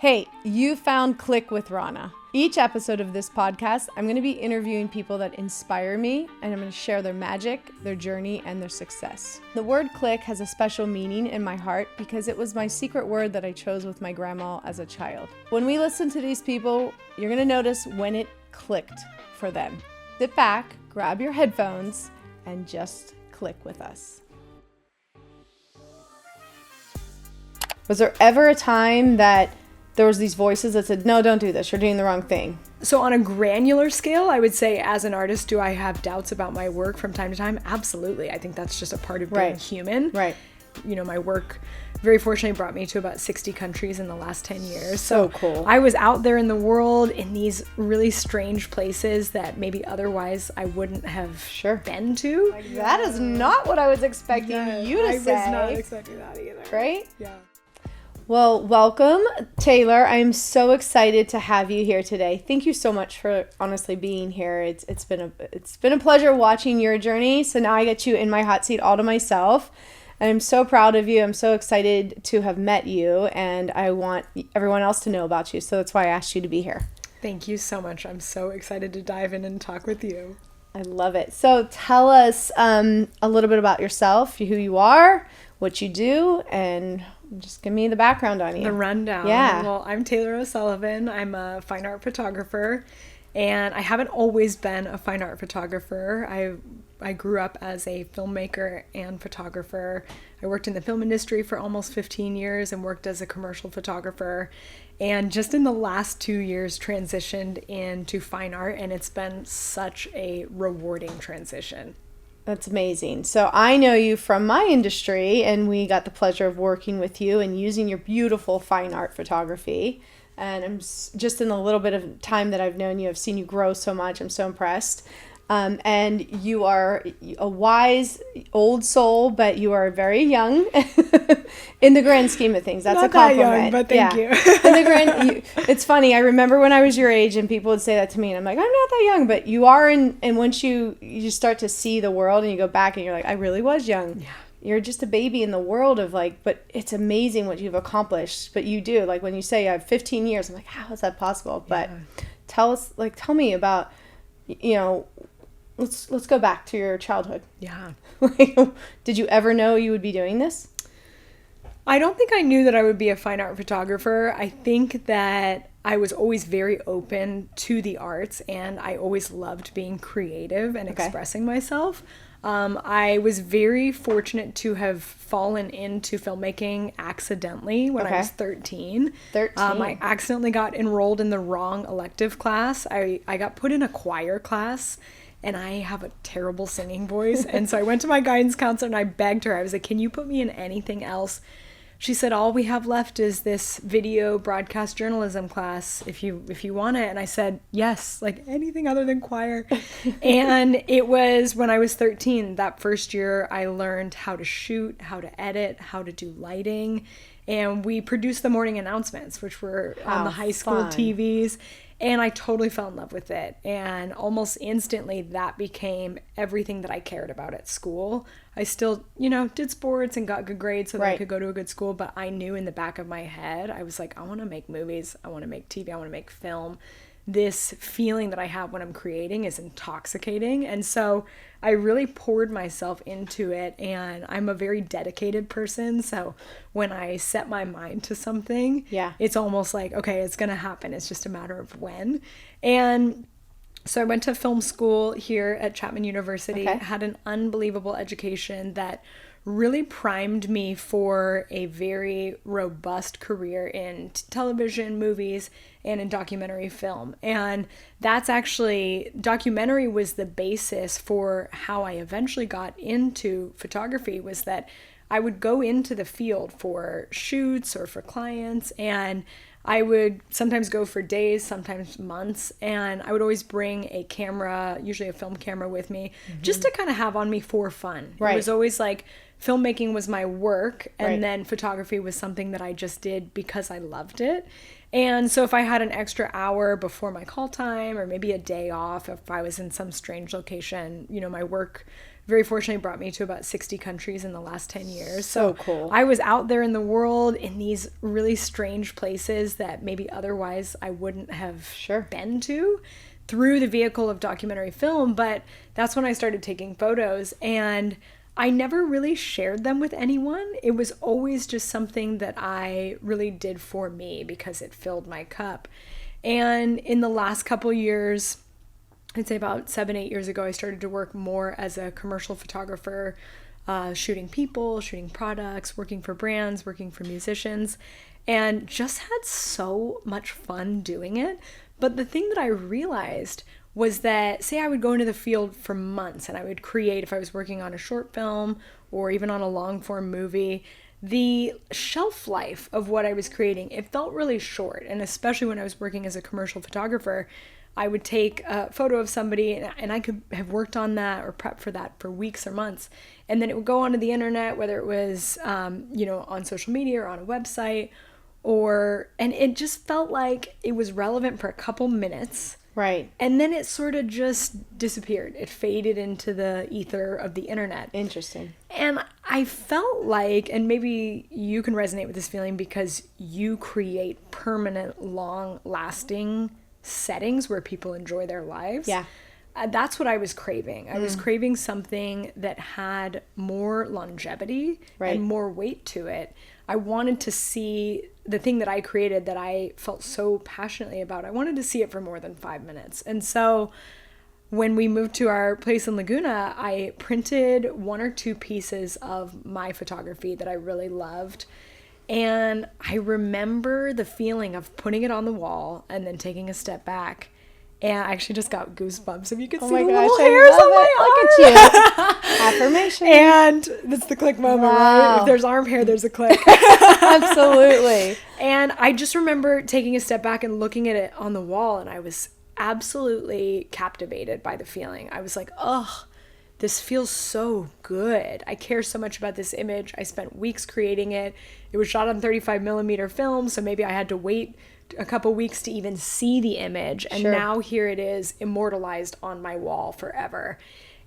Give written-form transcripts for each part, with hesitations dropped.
Hey, you found Click with Rona. Each episode of this podcast, I'm going to be interviewing people that inspire me, and I'm going to share their magic, their journey, and their success. The word click has a special meaning in my heart because it was my secret word that I chose with my grandma as a child. When we listen to these people, you're going to notice when it clicked for them. Sit back, grab your headphones, and just click with us. Was there ever a time that there was these voices that said, no, don't do this, you're doing the wrong thing? So on a granular scale, I would say as an artist, do I have doubts about my work from time to time? Absolutely. I think that's just a part of being human. Right. You know, my work very fortunately brought me to about 60 countries in the last 10 years. So cool. I was out there in the world in these really strange places that maybe otherwise I wouldn't have been to. Like, that is not what I was expecting you to say. I was not expecting that either. Right? Yeah. Well, welcome, Taylor. I'm so excited to have you here today. Thank you so much for honestly being here. It's been a pleasure watching your journey. So now I get you in my hot seat all to myself. I'm so proud of you. I'm so excited to have met you, and I want everyone else to know about you. So that's why I asked you to be here. Thank you so much. I'm so excited to dive in and talk with you. I love it. So tell us a little bit about yourself, who you are, what you do, and just give me the background on you. The rundown. Yeah. Well, I'm Taylor O'Sullivan. I'm a fine art photographer, and I haven't always been a fine art photographer. I grew up as a filmmaker and photographer. I worked in the film industry for almost 15 years and worked as a commercial photographer. And just in the last 2 years transitioned into fine art, and it's been such a rewarding transition. That's amazing. So I know you from my industry, and we got the pleasure of working with you and using your beautiful fine art photography. And I'm just in the little bit of time that I've known you, I've seen you grow so much. I'm so impressed. And you are a wise old soul, but you are very young in the grand scheme of things. That's Not a compliment. That young, but thank you. In the grand, it's funny. I remember when I was your age, and people would say that to me, and I'm like, I'm not that young, but you are. And once you start to see the world, and you go back, and you're like, I really was young. Yeah. You're just a baby in the world of but it's amazing what you've accomplished. But you do, when you say you have 15 years, I'm like, how is that possible? But tell me about, let's go back to your childhood. Yeah. Did you ever know you would be doing this? I don't think I knew that I would be a fine art photographer. I think that I was always very open to the arts, and I always loved being creative and expressing myself. I was very fortunate to have fallen into filmmaking accidentally when I was 13. I accidentally got enrolled in the wrong elective class. I got put in a choir class, and I have a terrible singing voice. And so I went to my guidance counselor and I begged her. I was like, can you put me in anything else? She said, all we have left is this video broadcast journalism class if you want it. And I said, yes, anything other than choir. And it was when I was 13, that first year, I learned how to shoot, how to edit, how to do lighting. And we produced the morning announcements, which were on the high school TVs. And I totally fell in love with it. And almost instantly, that became everything that I cared about at school. I still, did sports and got good grades so that I could go to a good school. But I knew in the back of my head, I was like, I want to make movies. I want to make TV. I want to make film. This feeling that I have when I'm creating is intoxicating. And so I really poured myself into it, and I'm a very dedicated person. So when I set my mind to something, it's almost like, okay, it's going to happen. It's just a matter of when. And so I went to film school here at Chapman University, had an unbelievable education that really primed me for a very robust career in television, movies, and in documentary film. And that's actually, documentary was the basis for how I eventually got into photography, was that I would go into the field for shoots or for clients, and I would sometimes go for days, sometimes months, and I would always bring a camera, usually a film camera with me, just to kind of have on me for fun. It was always filmmaking was my work, and then photography was something that I just did because I loved it. And so if I had an extra hour before my call time, or maybe a day off, if I was in some strange location, my work very fortunately brought me to about 60 countries in the last 10 years. So cool. I was out there in the world in these really strange places that maybe otherwise I wouldn't have been to through the vehicle of documentary film. But that's when I started taking photos, and I never really shared them with anyone. It was always just something that I really did for me because it filled my cup. And in the last couple years, I'd say about 7-8 years ago, I started to work more as a commercial photographer, shooting people, shooting products, working for brands, working for musicians, and just had so much fun doing it. But the thing that I realized was that, say I would go into the field for months and I would create, if I was working on a short film or even on a long form movie, the shelf life of what I was creating, it felt really short. And especially when I was working as a commercial photographer, I would take a photo of somebody and I could have worked on that or prepped for that for weeks or months. And then it would go onto the internet, whether it was, on social media or on a website, and it just felt like it was relevant for a couple minutes. Right. And then it sort of just disappeared. It faded into the ether of the internet. Interesting. And I felt like, and maybe you can resonate with this feeling because you create permanent, long-lasting settings where people enjoy their lives. Yeah. That's what I was craving. I was craving something that had more longevity and more weight to it. I wanted to see the thing that I created that I felt so passionately about. I wanted to see it for more than 5 minutes. And so when we moved to our place in Laguna, I printed 1 or 2 pieces of my photography that I really loved. And I remember the feeling of putting it on the wall and then taking a step back. And I actually just got goosebumps. If you could see the little hairs on my arm. Look at you. Affirmation. And that's the click moment, right? If there's arm hair, there's a click. Absolutely. And I just remember taking a step back and looking at it on the wall, and I was absolutely captivated by the feeling. I was like, oh, this feels so good. I care so much about this image. I spent weeks creating it. It was shot on 35 millimeter film, so maybe I had to wait a couple weeks to even see the image. And now here it is, immortalized on my wall forever.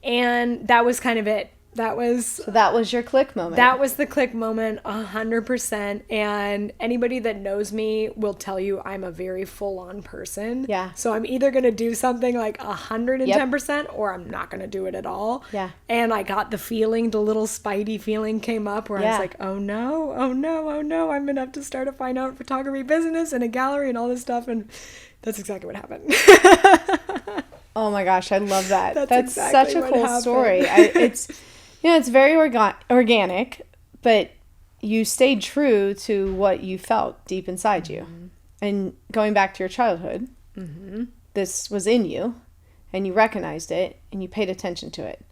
And that was kind of it. So that was your click moment. That was the click moment, 100%. And anybody that knows me will tell you I'm a very full-on person. Yeah. So I'm either going to do something like 110% or I'm not going to do it at all. Yeah. And I got the feeling, the little spidey feeling came up where I was like, oh no, I'm going to have to start a fine art photography business and a gallery and all this stuff. And that's exactly what happened. Oh my gosh, I love that. That's exactly such a cool story. It's very organic, but you stayed true to what you felt deep inside you. And going back to your childhood, this was in you, and you recognized it, and you paid attention to it.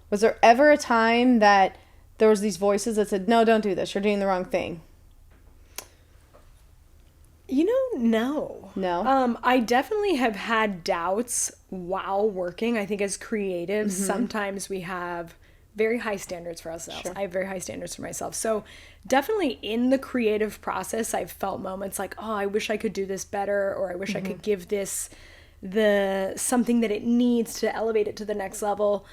Was there ever a time that there was these voices that said, no, don't do this, you're doing the wrong thing? No. No? I definitely have had doubts while working. I think as creatives, sometimes we have very high standards for ourselves. Sure. I have very high standards for myself. So definitely in the creative process, I've felt moments like, oh, I wish I could do this better, or I wish I could give this something that it needs to elevate it to the next level.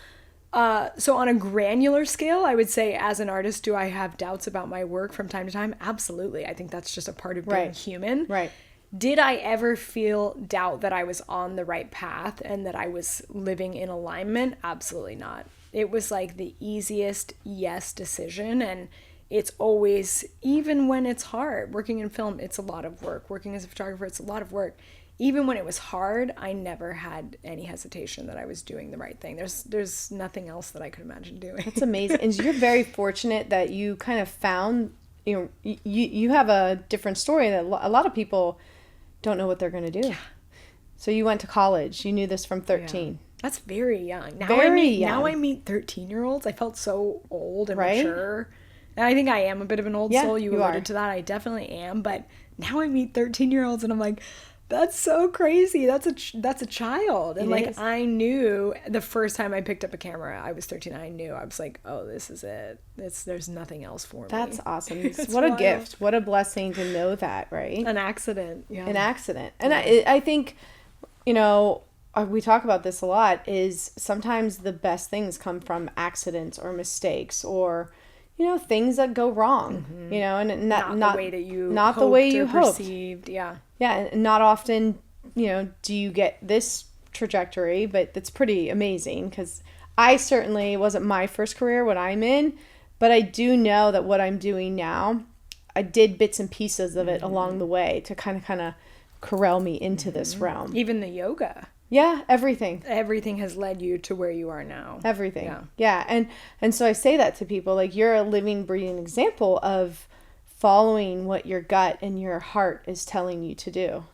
So on a granular scale, I would say as an artist, do I have doubts about my work from time to time? Absolutely. I think that's just a part of being human. Right. Did I ever feel doubt that I was on the right path and that I was living in alignment? Absolutely not. It was like the easiest yes decision. And it's always, even when it's hard, working in film, it's a lot of work. Working as a photographer, it's a lot of work. Even when it was hard, I never had any hesitation that I was doing the right thing. There's nothing else that I could imagine doing. That's amazing. And you're very fortunate that you kind of found, you have a different story that a lot of people don't know what they're going to do. Yeah. So you went to college. You knew this from 13. Yeah. That's very young. Now I meet 13-year-olds. I felt so old and mature. And I think I am a bit of an old soul. You alluded to that. I definitely am. But now I meet 13-year-olds and I'm like, that's so crazy. That's a child. And I knew the first time I picked up a camera, I was 13. I knew. I was like, oh, this is it. There's nothing else for me. That's awesome. What a gift. What a blessing to know that, right? An accident. Yeah. An accident. And I think, we talk about this a lot, is sometimes the best things come from accidents or mistakes or, things that go wrong, and not the way that you not the way you hoped. Perceived. Yeah. Yeah. And not often, do you get this trajectory, but that's pretty amazing, because I certainly wasn't my first career what I'm in, but I do know that what I'm doing now, I did bits and pieces of it along the way to kind of corral me into this realm. Even the yoga. Yeah, everything. Everything has led you to where you are now. Everything. Yeah. And so I say that to people, like, you're a living, breathing example of following what your gut and your heart is telling you to do.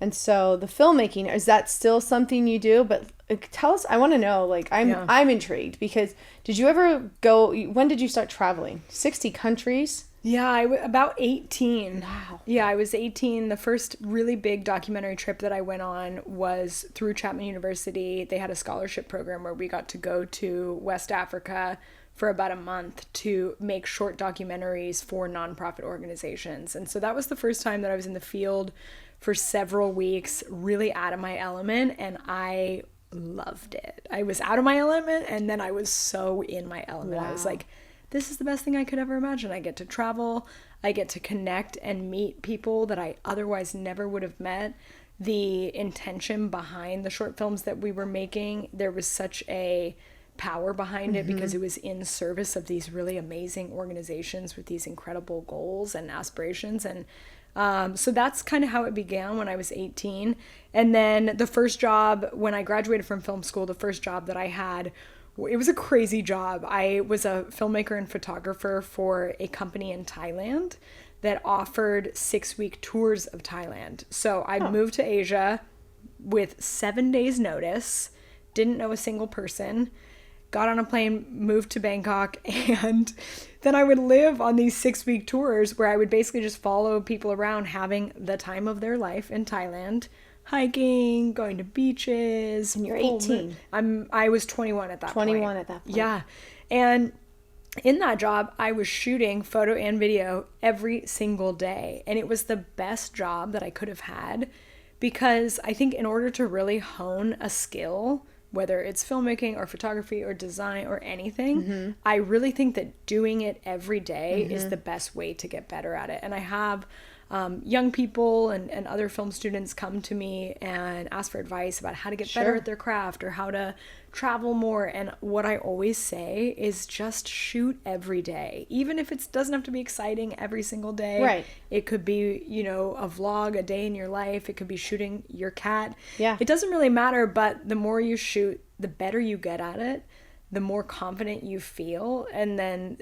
And so the filmmaking, is that still something you do? But tell us, I want to know, like, I'm intrigued, because did you ever go, when did you start traveling? 60 countries? Yeah, about 18. Wow. Yeah, I was 18. The first really big documentary trip that I went on was through Chapman University. They had a scholarship program where we got to go to West Africa for about a month to make short documentaries for nonprofit organizations. And so that was the first time that I was in the field for several weeks, really out of my element, and I loved it. I was out of my element, and then I was so in my element. Wow. I was like, this is the best thing I could ever imagine. I get to travel, I get to connect and meet people that I otherwise never would have met. The intention behind the short films that we were making, there was such a power behind it because it was in service of these really amazing organizations with these incredible goals and aspirations. And so that's kind of how it began when I was 18. And then the first job, when I graduated from film school, the first job that I had, it was a crazy job. I was a filmmaker and photographer for a company in Thailand that offered 6-week tours of Thailand. So I moved to Asia with 7 days notice, didn't know a single person, got on a plane, moved to Bangkok, and then I would live on these 6-week tours where I would basically just follow people around having the time of their life in Thailand, hiking, going to beaches. And you're 18. I was 21 at that point. 21 at that point. Yeah. And in that job, I was shooting photo and video every single day. And it was the best job that I could have had, because I think in order to really hone a skill, whether it's filmmaking or photography or design or anything, I really think that doing it every day is the best way to get better at it. And I have young people and other film students come to me and ask for advice about how to get better at their craft or how to travel more. And what I always say is just shoot every day. Even if it doesn't have to be exciting every single day. Right. It could be, a vlog, a day in your life. It could be shooting your cat. Yeah. It doesn't really matter, but the more you shoot, the better you get at it, the more confident you feel, and then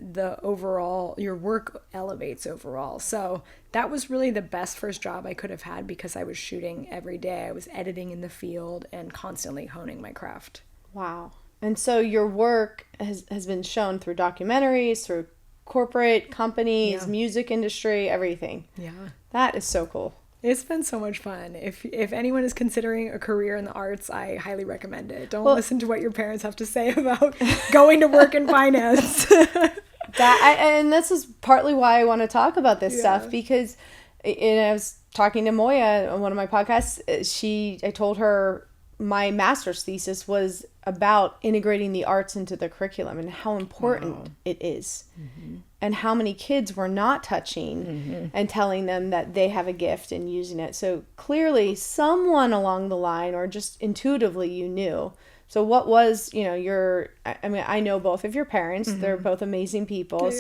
your work elevates overall. So that was really the best first job I could have had, because I was shooting every day. I was editing in the field and constantly honing my craft. Wow. And so your work has been shown through documentaries, through corporate companies, music industry, everything. Yeah. That is so cool. It's been so much fun. If anyone is considering a career in the arts, I highly recommend it. Don't listen to what your parents have to say about going to work in finance. And this is partly why I want to talk about this stuff, because I was talking to Moya on one of my podcasts. I told her my master's thesis was about integrating the arts into the curriculum and how important it is, and how many kids were not touching and telling them that they have a gift and using it. So clearly someone along the line, or just intuitively, you knew. So what was, I know both of your parents, they're both amazing people.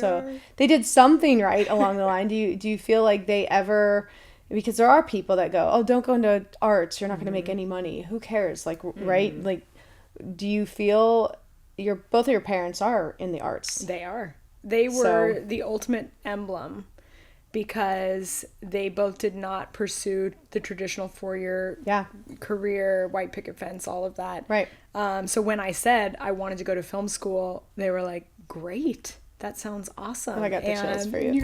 They did something right along the line. Do you feel like they ever, because there are people that go, oh, don't go into arts, you're not going to make any money. Who cares? Like, right? Like, do you feel both of your parents are in the arts? They are. They were the ultimate emblem, because they both did not pursue the traditional 4-year career, white picket fence, all of that. Right. So when I said I wanted to go to film school, they were like, great. That sounds awesome. And I got the chills for you.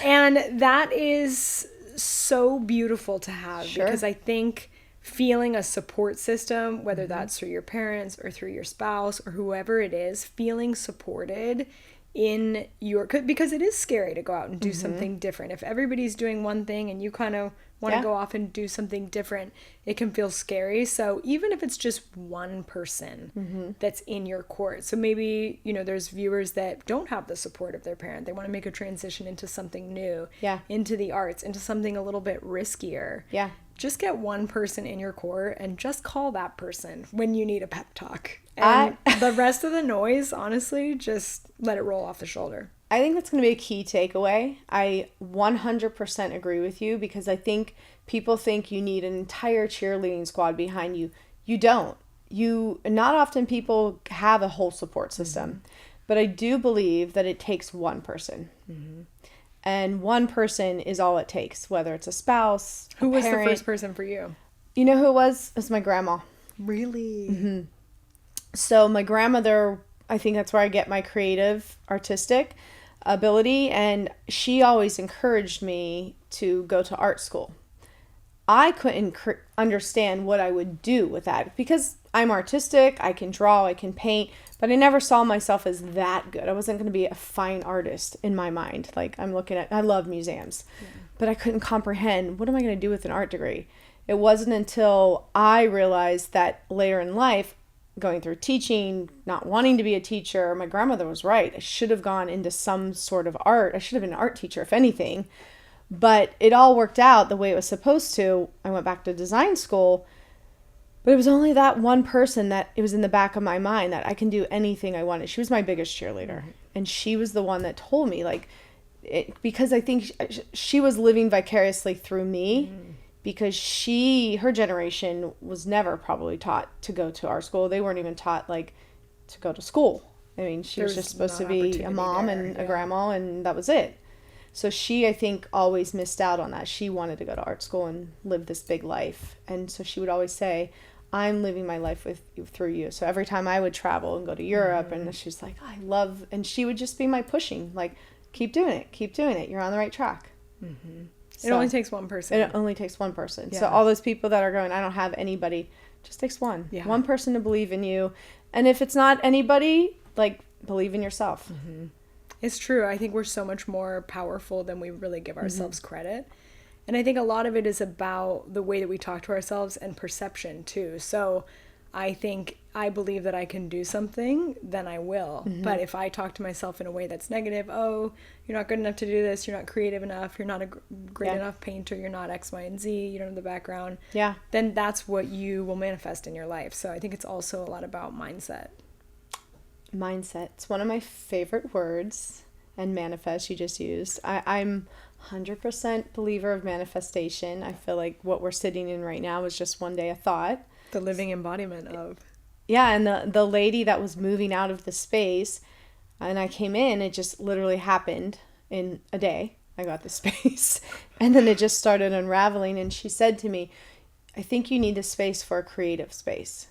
And that is so beautiful to have, because I think feeling a support system, whether that's through your parents or through your spouse or whoever it is, feeling supported because it is scary to go out and do something different. If everybody's doing one thing and you kind of want to go off and do something different, it can feel scary. So even if it's just one person that's in your court, so maybe, you know, there's viewers that don't have the support of their parent. They want to make a transition into something new, into the arts, into something a little bit riskier. Yeah. Just get one person in your court and just call that person when you need a pep talk. And the rest of the noise, honestly, just let it roll off the shoulder. I think that's going to be a key takeaway. I 100% agree with you, because I think people think you need an entire cheerleading squad behind you. You don't. Not often people have a whole support system, but I do believe that it takes one person. And one person is all it takes, whether it's a spouse, Who was parent. the first person for you? You know who it was? It was my grandma. Really? So my grandmother, I think that's where I get my creative, artistic ability, and she always encouraged me to go to art school. I couldn't understand what I would do with that, because I'm artistic, I can draw, I can paint, but I never saw myself as that good. I wasn't going to be a fine artist in my mind. Like, I love museums, but I couldn't comprehend, what am I going to do with an art degree? It wasn't until I realized that later in life, going through teaching, not wanting to be a teacher, my grandmother was right. I should have gone into some sort of art. I should have been an art teacher, if anything. But it all worked out the way it was supposed to. I went back to design school, but it was only that one person that it was in the back of my mind that I can do anything I wanted. She was my biggest cheerleader. And she was the one that told me, like, because I think she was living vicariously through me. Because her generation was never probably taught to go to art school. They weren't even taught, like, to go to school. I mean, she was just supposed to be a mom and a grandma, and that was it. So she, I think, always missed out on that. She wanted to go to art school and live this big life. And so she would always say, I'm living my life through you. So every time I would travel and go to Europe, and she's like, and she would just be my pushing, like, keep doing it. You're on the right track. It only takes one person. It only takes one person. Yeah. So all those people that are going, I don't have anybody, just takes one. Yeah. One person to believe in you. And if it's not anybody, like, believe in yourself. It's true. I think we're so much more powerful than we really give ourselves credit. And I think a lot of it is about the way that we talk to ourselves and perception too. So I believe that I can do something, then I will. But if I talk to myself in a way that's negative, oh, you're not good enough to do this, you're not creative enough, you're not a great enough painter, you're not X, Y, and Z, you don't have the background, then that's what you will manifest in your life. So I think it's also a lot about mindset. Mindset. It's one of my favorite words, and manifest you just used. I'm 100% believer of manifestation. I feel like what we're sitting in right now is just one day a thought. The living embodiment of. Yeah, and the lady that was moving out of the space, and I came in, it just literally happened in a day. I got the space. And then it just started unraveling, and she said to me, I think you need a space for a creative space.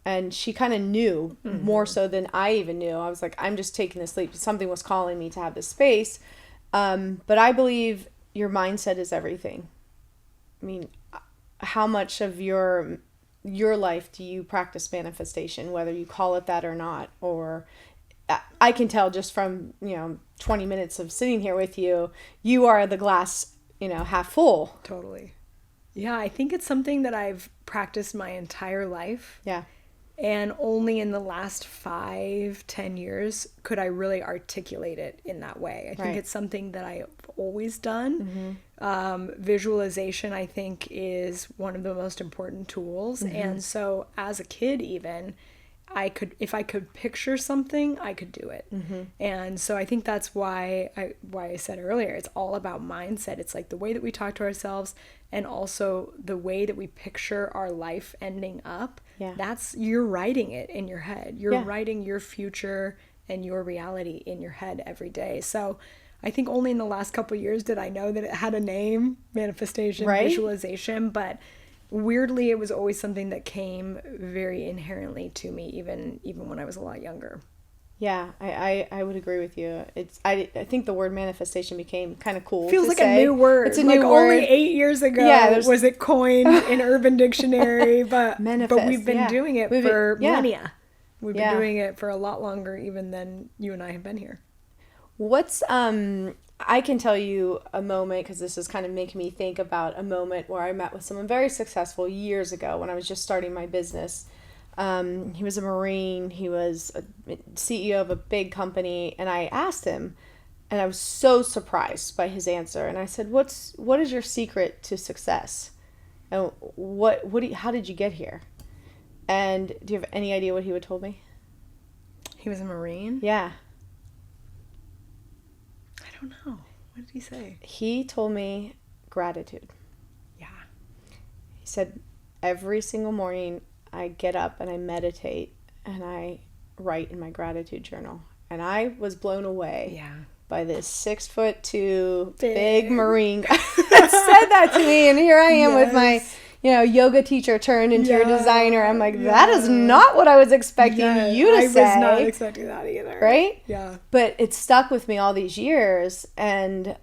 And she kind of knew more so than I even knew. I was like, I'm just taking this leap. Something was calling me to have this space. But I believe your mindset is everything. I mean, how much of your life do you practice manifestation, whether you call it that or not? Or I can tell just from, 20 minutes of sitting here with you, you are the glass, half full. Totally. Yeah, I think it's something that I've practiced my entire life. Yeah. And only in the last 5-10 years could I really articulate it in that way. I think it's something that I've always done. Visualization, I think, is one of the most important tools. And so as a kid even, if I could picture something, I could do it. And so I think that's why I said earlier, it's all about mindset. It's like the way that we talk to ourselves, and also the way that we picture our life ending up. You're writing it in your head. You're writing your future and your reality in your head every day. So I think only in the last couple of years did I know that it had a name, manifestation, visualization, but weirdly it was always something that came very inherently to me, even when I was a lot younger. Yeah, I would agree with you. I think the word manifestation became kind of cool. Feels like a new word. It's a new word. Only 8 years ago was it coined in Urban Dictionary, but we've been doing it for millennia. We've been doing it for a lot longer even than you and I have been here. What's I can tell you a moment, because this is kind of making me think about a moment where I met with someone very successful years ago when I was just starting my business. He was a Marine. He was a CEO of a big company. And I asked him, and I was so surprised by his answer. And I said, what is your secret to success? And how did you get here? And do you have any idea what he would told me? He was a Marine? Yeah. I don't know. What did he say? He told me gratitude. Yeah. He said, every single morning I get up and I meditate and I write in my gratitude journal. And I was blown away by this 6'2" big Marine guy that said that to me. And here I am with my, yoga teacher turned into a designer. I'm like, that is not what I was expecting you to say. I was not expecting that either. Right? Yeah. But it stuck with me all these years. And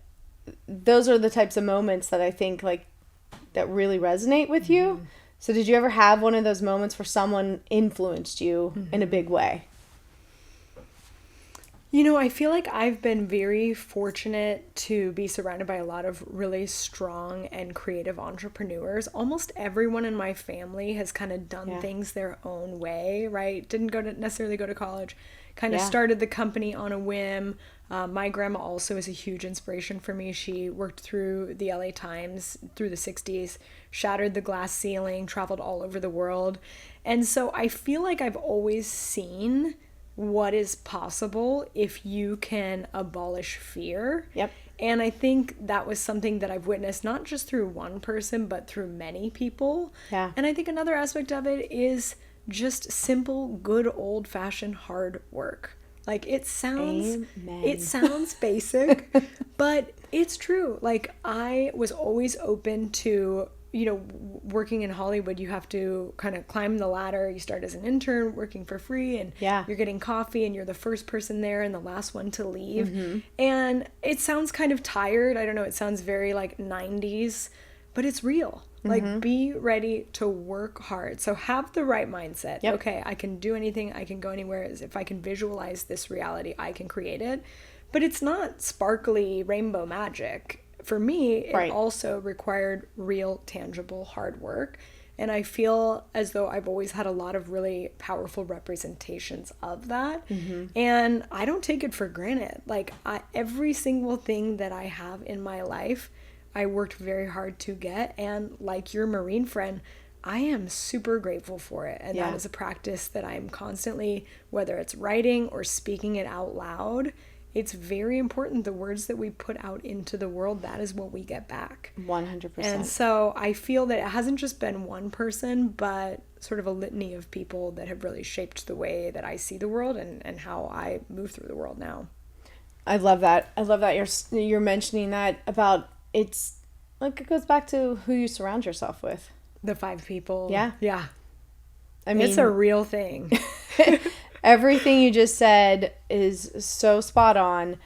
those are the types of moments that I think like that really resonate with you. So did you ever have one of those moments where someone influenced you in a big way? I feel like I've been very fortunate to be surrounded by a lot of really strong and creative entrepreneurs. Almost everyone in my family has kind of done things their own way, right? Didn't necessarily go to college, kind of started the company on a whim. My grandma also is a huge inspiration for me. She worked through the LA Times through the 60s, shattered the glass ceiling, traveled all over the world. And so I feel like I've always seen what is possible if you can abolish fear. Yep. And I think that was something that I've witnessed not just through one person, but through many people. Yeah. And I think another aspect of it is just simple, good old-fashioned hard work. Like it sounds basic, but it's true. Like I was always open to, working in Hollywood, you have to kind of climb the ladder. You start as an intern working for free and you're getting coffee and you're the first person there and the last one to leave. And it sounds kind of tired. I don't know. It sounds very like 90s, but it's real. Like be ready to work hard. So have the right mindset. Yep. Okay, I can do anything. I can go anywhere. If I can visualize this reality, I can create it. But it's not sparkly rainbow magic. For me, it also required real, tangible, hard work. And I feel as though I've always had a lot of really powerful representations of that. And I don't take it for granted. Like every single thing that I have in my life, I worked very hard to get. And like your Marine friend, I am super grateful for it. And that is a practice that I'm constantly, whether it's writing or speaking it out loud, it's very important. The words that we put out into the world, that is what we get back. 100%. And so I feel that it hasn't just been one person, but sort of a litany of people that have really shaped the way that I see the world and how I move through the world now. I love that. I love that you're mentioning that about it's like it goes back to who you surround yourself with. The 5 people. Yeah. Yeah. I mean, it's a real thing. Everything you just said is so spot on.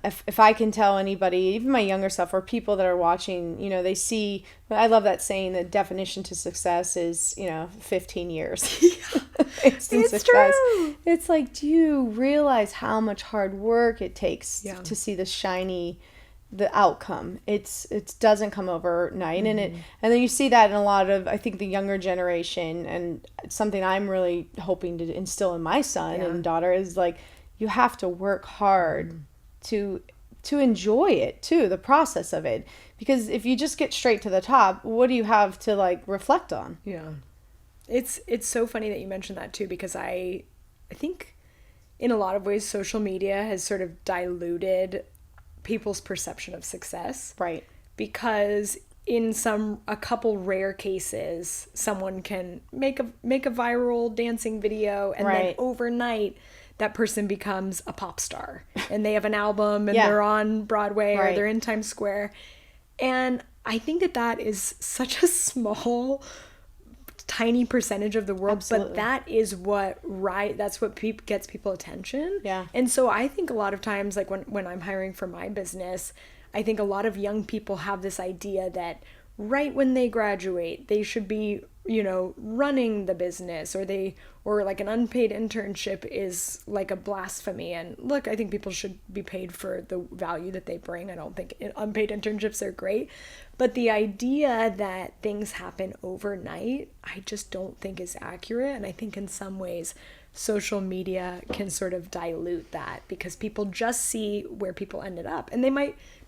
If I can tell anybody, even my younger self or people that are watching, they see, I love that saying, the definition to success is, 15 years. It's success. True. It's like, do you realize how much hard work it takes to see the outcome? It doesn't come overnight. And then you see that in a lot of, I think, the younger generation, and it's something I'm really hoping to instill in my son and daughter is like, you have to work hard to enjoy it too, the process of it, because if you just get straight to the top, what do you have to like reflect on? It's so funny that you mentioned that too, because I think in a lot of ways social media has sort of diluted people's perception of success. Right. Because in a couple rare cases, someone can make a viral dancing video and then overnight that person becomes a pop star and they have an album and they're on Broadway or they're in Times Square. And I think that is such a small, tiny percentage of the world. Absolutely. But that is that's what gets people attention. Yeah. And so I think a lot of times, like when I'm hiring for my business, I think a lot of young people have this idea that right when they graduate, they should be running the business, or like an unpaid internship is like a blasphemy. And look, I think people should be paid for the value that they bring. I don't think unpaid internships are great, but the idea that things happen overnight, I just don't think is accurate. And I think in some ways social media can sort of dilute that, because people just see where people ended up, and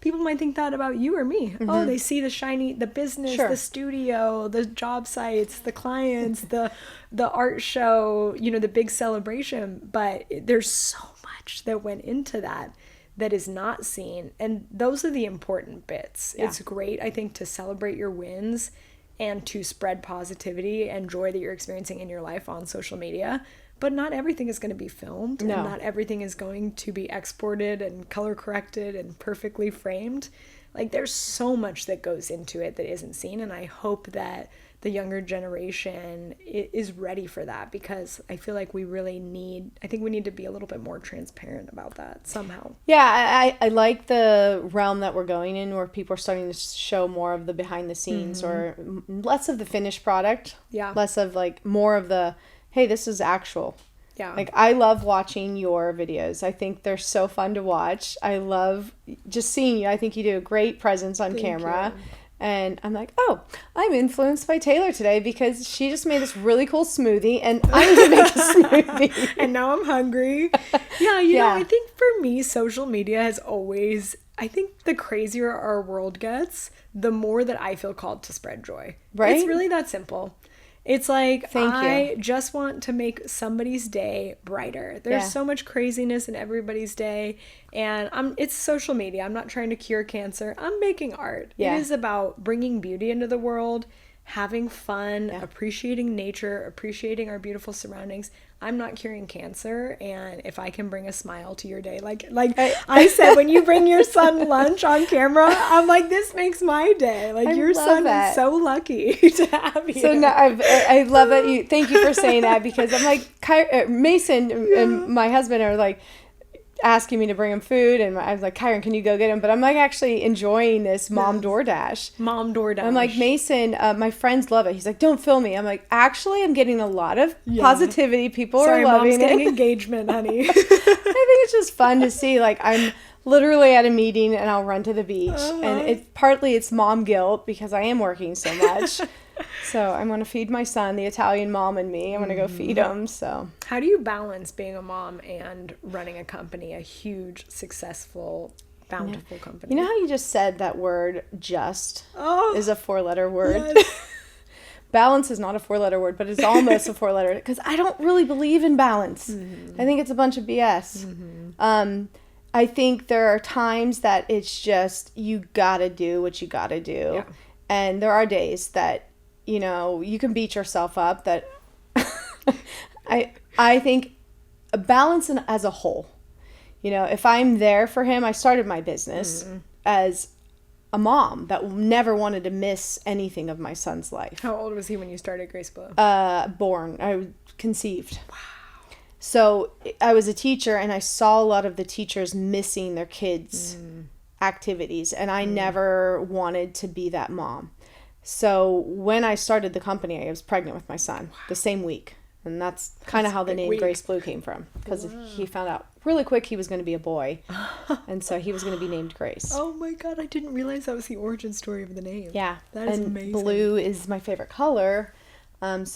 people might think that about you or me. Oh, they see the business, the studio, the job sites, the clients, the art show, the big celebration, but there's so much that went into that is not seen, and those are the important bits. It's great, I think, to celebrate your wins and to spread positivity and joy that you're experiencing in your life on social media. But not everything is going to be filmed, and not everything is going to be exported and color corrected and perfectly framed. Like, there's so much that goes into it that isn't seen, and I hope that the younger generation is ready for that, because I feel like we need to be a little bit more transparent about that somehow. Yeah, I like the realm that we're going in, where people are starting to show more of the behind the scenes, or less of the finished product, less of like more of the, hey, this is actual. Yeah. Like, I love watching your videos. I think they're so fun to watch. I love just seeing you. I think you do a great presence on camera. You. And I'm like, oh, I'm influenced by Taylor today because she just made this really cool smoothie, and I'm going to make a smoothie. And now I'm hungry. Yeah, I think for me, social media has always, I think the crazier our world gets, the more that I feel called to spread joy. Right? It's really that simple. It's like, I just want to make somebody's day brighter. There's so much craziness in everybody's day, and it's social media. I'm not trying to cure cancer. I'm making art. It is about bringing beauty into the world, having fun, appreciating nature, appreciating our beautiful surroundings. I'm not curing cancer, and if I can bring a smile to your day, like I said, when you bring your son lunch on camera, I'm like, this makes my day. Like, your son is so lucky to have you. So now I love that thank you for saying that, because I'm like, Mason and my husband are like asking me to bring him food, and I was like, Kyron, can you go get him? But I'm like actually enjoying this Mom DoorDash. I'm like, Mason, my friends love it. He's like, don't film me. I'm like, actually, I'm getting a lot of positivity. People are loving Mom's getting engagement, honey. I think it's just fun to see. Like, I'm literally at a meeting and I'll run to the beach, and it's mom guilt because I am working so much. So I'm going to feed my son, the Italian mom, and me. I'm going to go feed him. So how do you balance being a mom and running a company, a huge, successful, bountiful company? You know how you just said that word just is a 4-letter word? Yes. Balance is not a 4-letter word, but it's almost a 4-letter, because I don't really believe in balance. I think it's a bunch of BS. I think there are times that it's just, you got to do what you got to do. Yeah. And there are days that, you can beat yourself up, that I think a balance as a whole. If I'm there for him, I started my business as a mom that never wanted to miss anything of my son's life. How old was he when you started Grace Blu? Born. I was conceived. Wow. So I was a teacher, and I saw a lot of the teachers missing their kids' activities, and I never wanted to be that mom. So when I started the company, I was pregnant with my son the same week. And that's kind of how the name Grace Blu came from, because he found out really quick he was going to be a boy. And so he was going to be named Grace. Oh my God, I didn't realize that was the origin story of the name. Yeah. That is amazing. Blue is my favorite color. And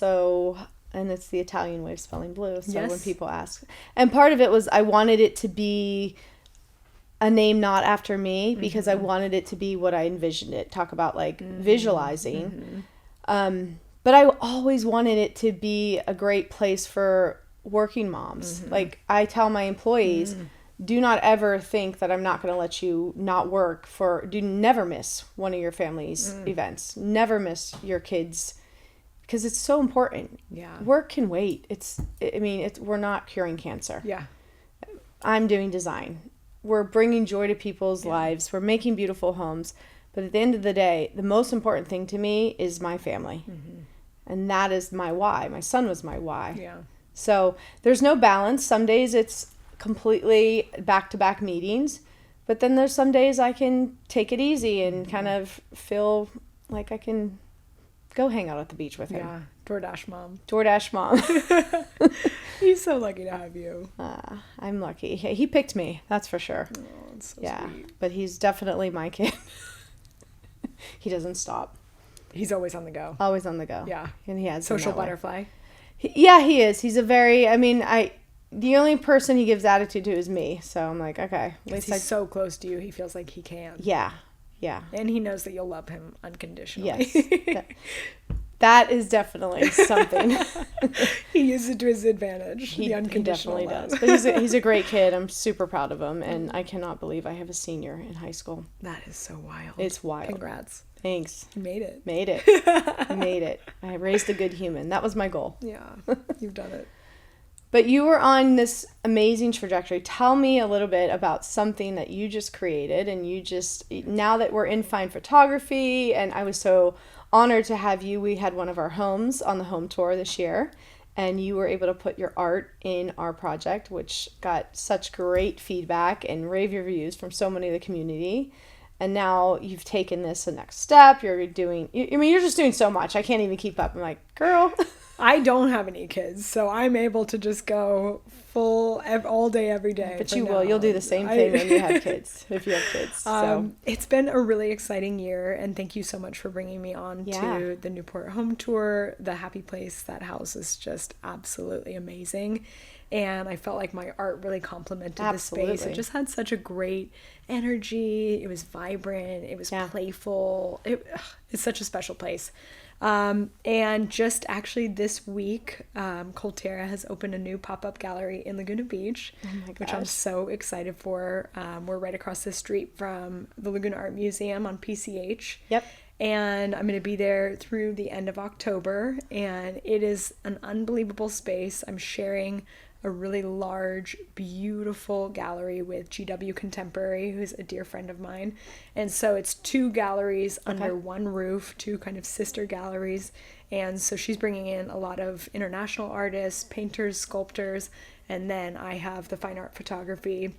it's the Italian way of spelling blue. So when people ask. And part of it was I wanted it to be a name not after me, because I wanted it to be what I envisioned it. Talk about like visualizing. But I always wanted it to be a great place for working moms. Like, I tell my employees, do not ever think that I'm not going to let you not work never miss one of your family's events. Never miss your kids, because it's so important. Yeah. Work can wait. We're not curing cancer. Yeah. I'm doing design. We're bringing joy to people's lives. We're making beautiful homes. But at the end of the day, the most important thing to me is my family. And that is my why. My son was my why. Yeah. So there's no balance. Some days it's completely back-to-back meetings. But then there's some days I can take it easy and kind of feel like I can Go hang out at the beach with him. Yeah. DoorDash mom. DoorDash mom. He's so lucky to have you. I'm lucky. He picked me, that's for sure. Oh, it's so sweet. But he's definitely my kid. He doesn't stop. He's always on the go. Always on the go. Yeah. And he has social butterfly. He is. He's a very, the only person he gives attitude to is me. So I'm like, okay. At least he's so close to you, he feels like he can. Yeah. And he knows that you'll love him unconditionally. Yes. That is definitely something. He uses it to his advantage. He definitely does. But he's a great kid. I'm super proud of him. And I cannot believe I have a senior in high school. That is so wild. It's wild. Congrats. Thanks. You made it. Made it. I raised a good human. That was my goal. Yeah, you've done it. But you were on this amazing trajectory. Tell me a little bit about something that you just created, and now that we're in fine photography, and I was so honored to have you. We had one of our homes on the home tour this year, and you were able to put your art in our project, which got such great feedback and rave reviews from so many of the community. And now you've taken this the next step. You're just doing so much. I can't even keep up. I'm like, girl. I don't have any kids, so I'm able to just go full all day, every day. But you will. You'll do the same thing when you have kids, if you have kids. So. It's been a really exciting year, and thank you so much for bringing me on to the Newport home tour. The Happy Place, that house is just absolutely amazing. And I felt like my art really complemented the space. It just had such a great energy. It was vibrant. It was playful. It's such a special place. And just actually this week, CULTERRA has opened a new pop-up gallery in Laguna Beach, which I'm so excited for. We're right across the street from the Laguna Art Museum on PCH. Yep. And I'm going to be there through the end of October, and it is an unbelievable space. I'm sharing a really large, beautiful gallery with GW Contemporary, who's a dear friend of mine. And so it's 2 galleries under one roof, 2 kind of sister galleries. And so she's bringing in a lot of international artists, painters, sculptors, and then I have the fine art photography.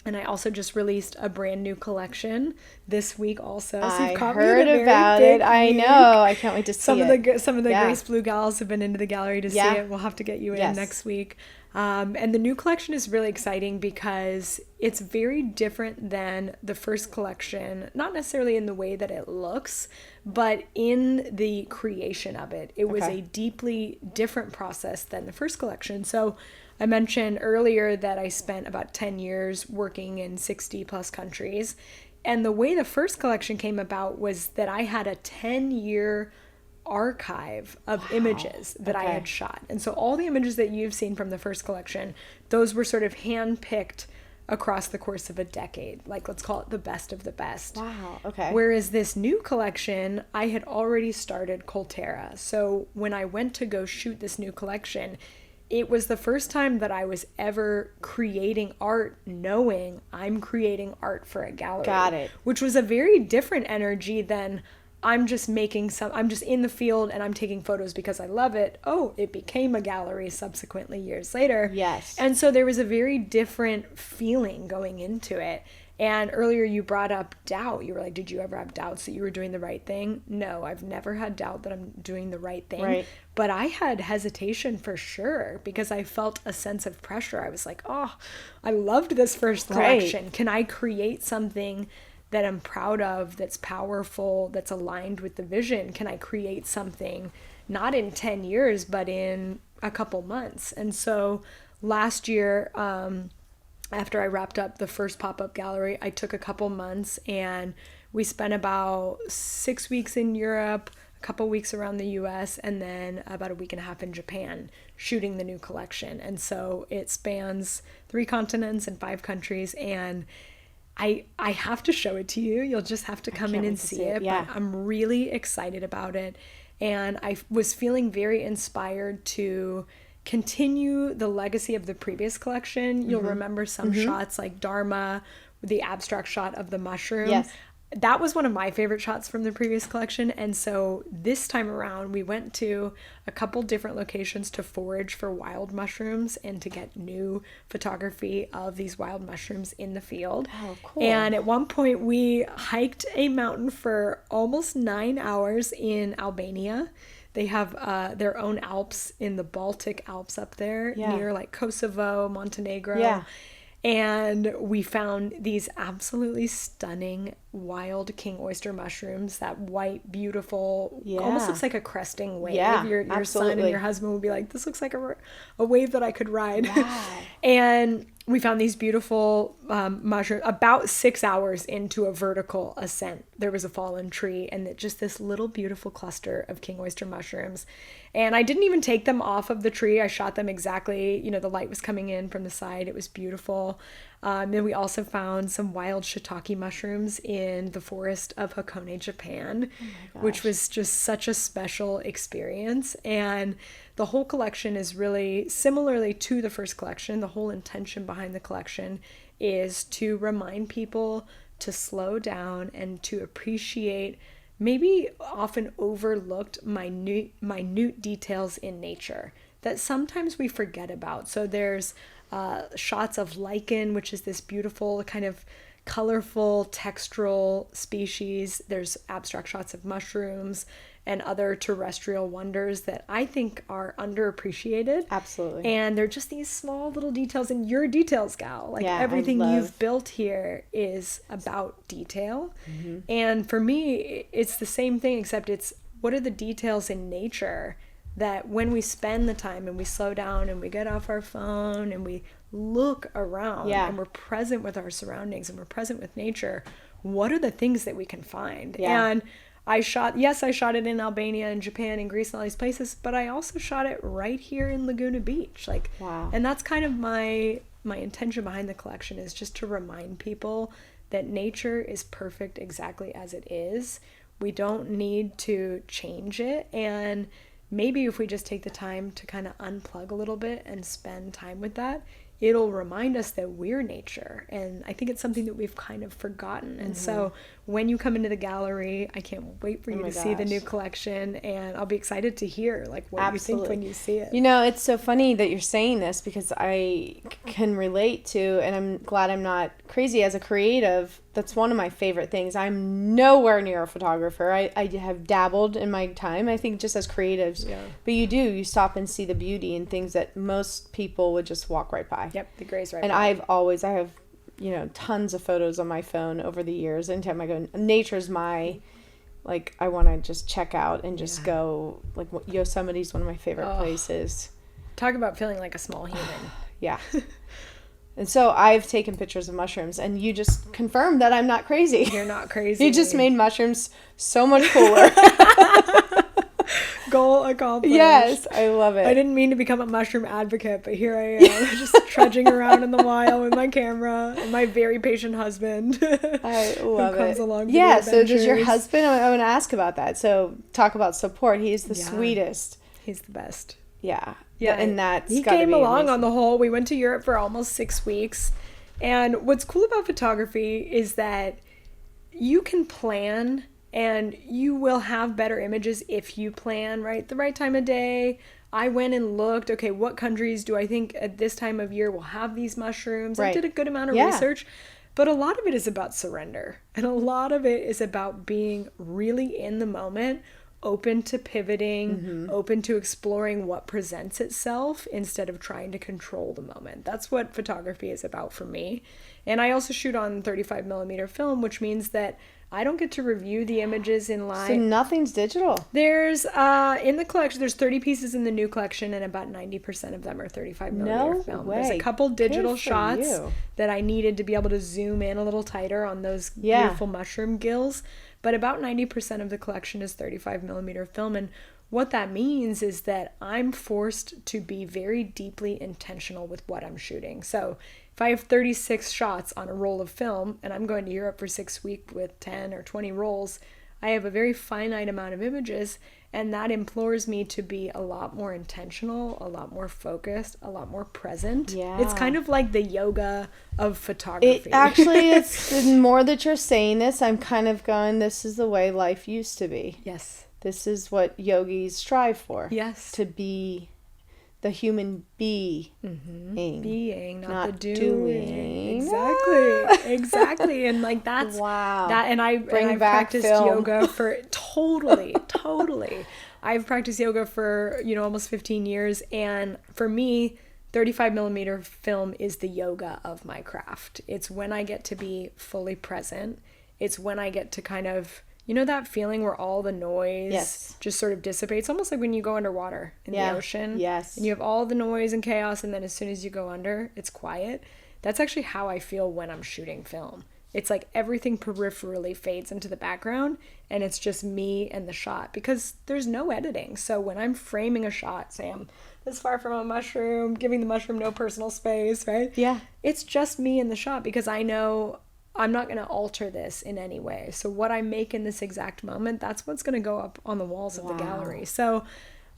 And I also just released a brand new collection this week also. So I heard about it. I know. I can't wait to see it. Some of the Grace Blu gals have been into the gallery to see it. We'll have to get you in next week. And the new collection is really exciting because it's very different than the first collection, not necessarily in the way that it looks, but in the creation of it. It was a deeply different process than the first collection. So I mentioned earlier that I spent about 10 years working in 60 plus countries. And the way the first collection came about was that I had a 10-year archive of images that I had shot. And so all the images that you've seen from the first collection, those were sort of hand-picked across the course of a decade. Like, let's call it the best of the best. Wow, okay. Whereas this new collection, I had already started CULTERRA. So when I went to go shoot this new collection, it was the first time that I was ever creating art knowing I'm creating art for a gallery. Got it. Which was a very different energy than I'm just in the field and I'm taking photos because I love it. Oh, it became a gallery subsequently years later. Yes. And so there was a very different feeling going into it. And earlier you brought up doubt. You were like, did you ever have doubts that you were doing the right thing? No, I've never had doubt that I'm doing the right thing. Right. But I had hesitation for sure because I felt a sense of pressure. I was like, oh, I loved this first collection. Can I create something that I'm proud of, that's powerful, that's aligned with the vision? Can I create something not in 10 years, but in a couple months? And so last year, after I wrapped up the first pop-up gallery, I took a couple months and we spent about 6 weeks in Europe, a couple weeks around the US, and then about a week and a half in Japan shooting the new collection. And so it spans 3 continents and 5 countries, and I have to show it to you. You'll just have to come in and see it. Yeah. But I'm really excited about it. And I was feeling very inspired to continue the legacy of the previous collection. You'll remember some shots like Dharma, the abstract shot of the mushroom. Yes. that was one of my favorite shots from the previous collection. And so this time around, we went to a couple different locations to forage for wild mushrooms and to get new photography of these wild mushrooms in the field. Oh, cool. And at one point, we hiked a mountain for almost 9 hours in Albania. They have their own Alps in the Baltic Alps up there near like Kosovo, Montenegro. Yeah. And we found these absolutely stunning wild king oyster mushrooms, that white, beautiful, almost looks like a cresting wave. Yeah, your son and your husband would be like, this looks like a wave that I could ride. Wow. And we found these beautiful mushrooms about 6 hours into a vertical ascent. There was a fallen tree and just this little beautiful cluster of king oyster mushrooms. And I didn't even take them off of the tree. I shot them exactly, the light was coming in from the side. It was beautiful. Then we also found some wild shiitake mushrooms in the forest of Hakone, Japan, which was just such a special experience. And the whole collection is really similarly to the first collection. The whole intention behind the collection is to remind people to slow down and to appreciate maybe often overlooked minute details in nature that sometimes we forget about. So there's shots of lichen, which is this beautiful kind of colorful textural species. There's abstract shots of mushrooms and other terrestrial wonders that I think are underappreciated. Absolutely. And they're just these small little details, and you're a details gal. Like everything you've built here is about detail. Mm-hmm. And for me, it's the same thing, except it's what are the details in nature that when we spend the time and we slow down and we get off our phone and we look around and we're present with our surroundings and we're present with nature, what are the things that we can find? Yeah. And I shot it in Albania and Japan and Greece and all these places, but I also shot it right here in Laguna Beach. And that's kind of my intention behind the collection, is just to remind people that nature is perfect exactly as it is. We don't need to change it. And maybe if we just take the time to kind of unplug a little bit and spend time with that, it'll remind us that we're nature. And I think it's something that we've kind of forgotten. And so when you come into the gallery, I can't wait for you to see the new collection, and I'll be excited to hear what you think when you see it. It's so funny that you're saying this, because I can relate to, and I'm glad I'm not crazy as a creative. That's one of my favorite things. I'm nowhere near a photographer. I have dabbled in my time, I think, just as creatives. Yeah. But you stop and see the beauty in things that most people would just walk right by. Yep, the grace right and by. I have tons of photos on my phone over the years. Anytime I go, nature's my, I want to just check out and just go, Yosemite's one of my favorite places. Talk about feeling like a small human. Yeah. And so I've taken pictures of mushrooms, and you just confirmed that I'm not crazy. You're not crazy. You just made mushrooms so much cooler. Goal accomplished. Yes, I love it. I didn't mean to become a mushroom advocate, but here I am, just trudging around in the wild with my camera and my very patient husband. I love who comes along to Yeah, the so does your adventures. husband, I want to ask about that. So talk about support. He's the sweetest. He's the best. Yeah. Yeah. And that's he gotta came be along amazing. on the whole. We went to Europe for almost 6 weeks. And what's cool about photography is that you can plan, and you will have better images if you plan, right? The right time of day. I went and looked, okay, what countries do I think at this time of year will have these mushrooms? Right. I did a good amount of research. But a lot of it is about surrender. And a lot of it is about being really in the moment, open to pivoting, open to exploring what presents itself instead of trying to control the moment. That's what photography is about for me. And I also shoot on 35 millimeter film, which means that I don't get to review the images in live. So nothing's digital. There's, in the collection, there's 30 pieces in the new collection, and about 90% of them are 35 millimeter film. Way. There's a couple digital Good for shots you. that I needed to be able to zoom in a little tighter on those beautiful mushroom gills. But about 90% of the collection is 35 millimeter film. And what that means is that I'm forced to be very deeply intentional with what I'm shooting. So if I have 36 shots on a roll of film and I'm going to Europe for 6 weeks with 10 or 20 rolls, I have a very finite amount of images, and that implores me to be a lot more intentional, a lot more focused, a lot more present. Yeah. It's kind of like the yoga of photography. It's the more that you're saying this, I'm kind of going, this is the way life used to be. Yes. This is what yogis strive for. Yes. To be the human being. Being, not the doing. Exactly. And like that's wow. That, and I've practiced yoga for totally. I've practiced yoga for, almost 15 years. And for me, 35 millimeter film is the yoga of my craft. It's when I get to be fully present. It's when I get to kind of, that feeling where all the noise just sort of dissipates, almost like when you go underwater in the ocean. Yes. And you have all the noise and chaos, and then as soon as you go under, it's quiet. That's actually how I feel when I'm shooting film. It's like everything peripherally fades into the background, and it's just me and the shot, because there's no editing. So when I'm framing a shot, say I'm this far from a mushroom, giving the mushroom no personal space, right? Yeah. It's just me and the shot, because I know I'm not going to alter this in any way. So what I make in this exact moment, that's what's going to go up on the walls of the gallery. So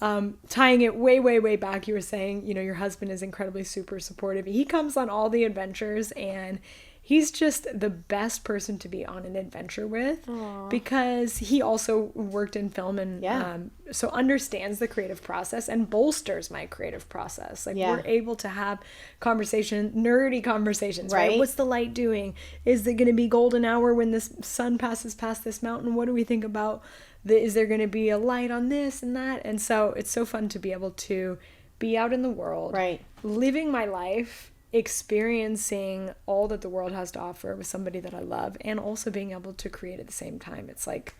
tying it way, way, way back, you were saying, your husband is incredibly super supportive. He comes on all the adventures, and he's just the best person to be on an adventure with. Aww. Because he also worked in film and so understands the creative process and bolsters my creative process. Like we're able to have nerdy conversations, right? What's the light doing? Is it going to be golden hour when the sun passes past this mountain? What do we think about? Is there going to be a light on this and that? And so it's so fun to be able to be out in the world, living my life, experiencing all that the world has to offer with somebody that I love, and also being able to create at the same time. It's like,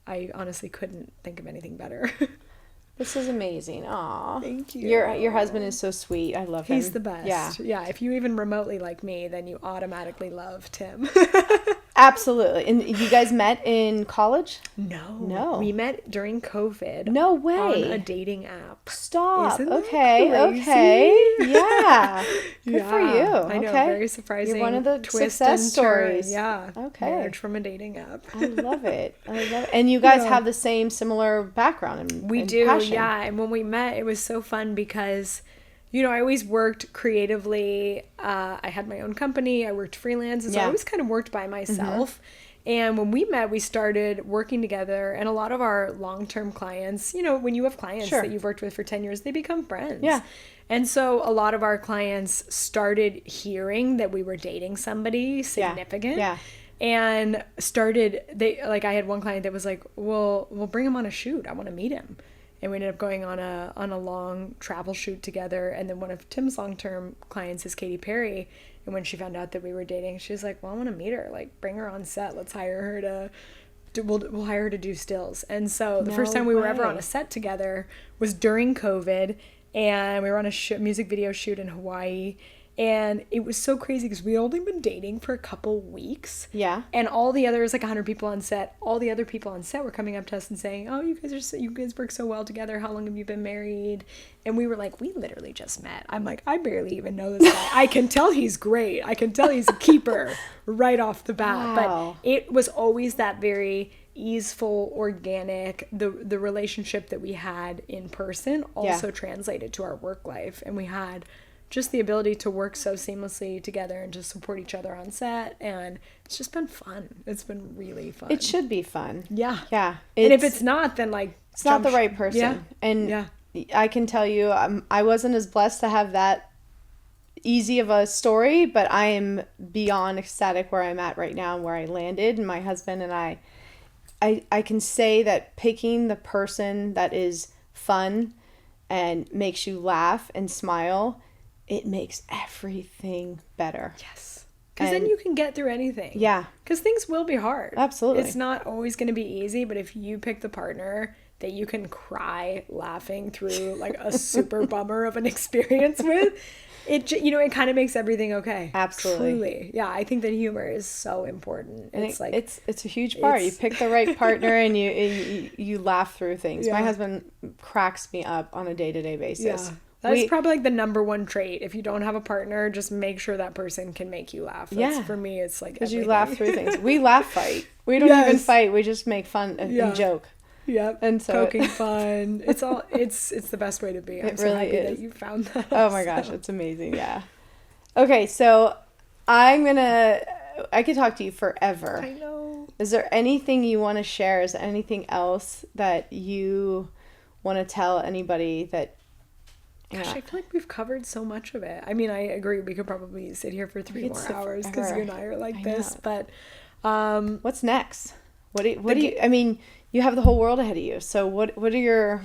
I honestly couldn't think of anything better. This is amazing. Aw. Thank you. Your husband is so sweet. I love him. He's the best. Yeah. If you even remotely like me, then you automatically love Tim. Absolutely. And you guys met in college? No. We met during COVID. No way. On a dating app. Stop. Isn't that okay. Yeah. Good for you. I know. Very surprising. You're one of the twist success stories. Yeah. Okay. Marriage from a dating app. I love it. And you guys have the same similar background and do. Passion. Yeah. And when we met, it was so fun because I always worked creatively. I had my own company. I worked freelance. And so I always kind of worked by myself. And when we met, we started working together. And a lot of our long-term clients, when you have clients that you've worked with for 10 years, they become friends. Yeah. And so a lot of our clients started hearing that we were dating somebody significant. Yeah. And I had one client that was like, well, we'll bring him on a shoot. I want to meet him. And we ended up going on a long travel shoot together. And then one of Tim's long-term clients is Katy Perry. And when she found out that we were dating, she was like, well, I want to meet her. Like, bring her on set. Let's hire her we'll hire her to do stills. And so the first time we were ever on a set together was during COVID. And we were on a music video shoot in Hawaii. And it was so crazy because we had only been dating for a couple weeks. Yeah. And all the others, like 100 people on set, all the other people on set were coming up to us and saying, oh, you guys work so well together. How long have you been married? And we were like, we literally just met. I'm like, I barely even know this guy. I can tell he's great. I can tell he's a keeper right off the bat. Wow. But it was always that very easeful, organic, the relationship that we had in person also translated to our work life. And we had just the ability to work so seamlessly together and just support each other on set. And it's just been fun. It's been really fun. It should be fun. Yeah. Yeah. And if it's not, then it's not the right person. Yeah. And I can tell you, I wasn't as blessed to have that easy of a story, but I am beyond ecstatic where I'm at right now and where I landed. And my husband and I can say that picking the person that is fun and makes you laugh and smile, it makes everything better. Yes. Because then you can get through anything. Yeah. Because things will be hard. Absolutely. It's not always going to be easy, but if you pick the partner that you can cry laughing through like a super bummer of an experience with, it kind of makes everything okay. Absolutely. Truly. Yeah, I think that humor is so important. It's a huge part. You pick the right partner and you laugh through things. Yeah. My husband cracks me up on a day-to-day basis. Yeah. That's probably like the number one trait. If you don't have a partner, just make sure that person can make you laugh. For me, it's like because you laugh through things. We laugh fight. We don't even fight. We just make fun and joke. Yep. And so poking fun. It's the best way to be. I'm so happy that you found that. Oh my gosh, it's amazing. Yeah. Okay, so I could talk to you forever. I know. Is there anything you want to share? Is there anything else that you want to tell anybody that... Gosh, I feel like we've covered so much of it. I mean, I agree. We could probably sit here for 3 more hours because you and I are like this. But what's next? What do you? I mean, you have the whole world ahead of you. So what are your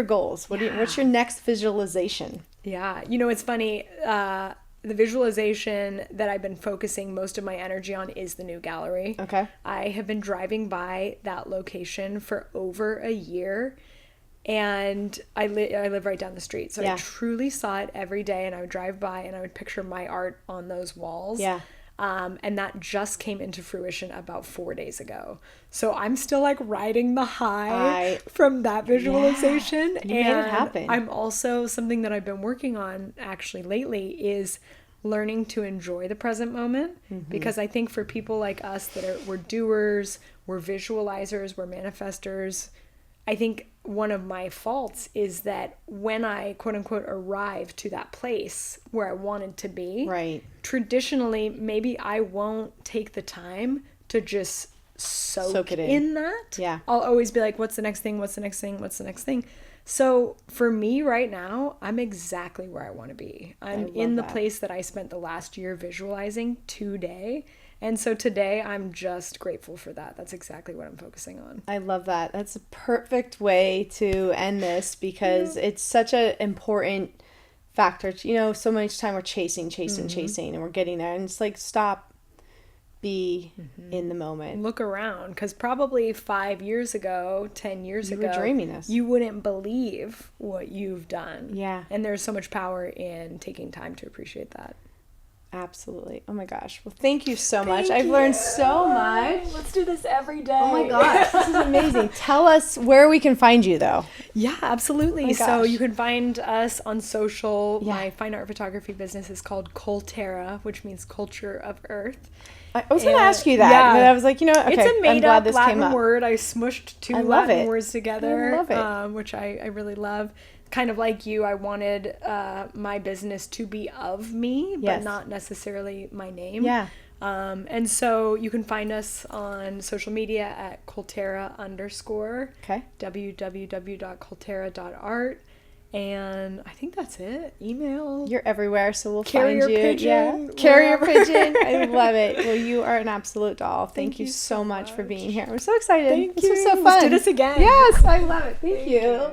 goals? What's your next visualization? Yeah, it's funny. The visualization that I've been focusing most of my energy on is the new gallery. Okay. I have been driving by that location for over a year. And I live right down the street. So I truly saw it every day, and I would drive by and I would picture my art on those walls. Yeah. And that just came into fruition about 4 days ago. So I'm still like riding the high from that visualization. You made it happen. I'm also, something that I've been working on actually lately is learning to enjoy the present moment. Mm-hmm. Because I think for people like us we're doers, we're visualizers, we're manifestors, I think one of my faults is that when I quote unquote arrive to that place where I wanted to be, traditionally, maybe I won't take the time to just soak it in that. Yeah. I'll always be like, what's the next thing? What's the next thing? What's the next thing? So for me right now, I'm exactly where I want to be. I'm in the place that I spent the last year visualizing today. And so today, I'm just grateful for that. That's exactly what I'm focusing on. I love that. That's a perfect way to end this because it's such an important factor. So much time we're chasing, and we're getting there. And it's like, stop, be in the moment. Look around, because probably 5 years ago, 10 years ago, you were dreaming this. You wouldn't believe what you've done. Yeah. And there's so much power in taking time to appreciate that. Absolutely. Oh my gosh. Well, thank you so much. I've learned so much. Let's do this every day. Oh my gosh. This is amazing. Tell us where we can find you though. Yeah, absolutely. So you can find us on social. Yeah. My fine art photography business is called CULTERRA, which means culture of earth. I was going to ask you that, but I was like, okay, it's a made-up Latin word. I smushed two Latin words together, I love it. Which I really love. Kind of like you, I wanted my business to be of me, but not necessarily my name. Yeah. And so you can find us on social media at CULTERRA_. Okay. www.culterra.art. And I think that's it. Email. You're everywhere, so we'll find you. Pigeon, Carrier pigeon. I love it. Well, you are an absolute doll. Thank you so much for being here. I'm so excited. Thank you. This was so fun. Let's do this again. Yes, I love it. Thank you.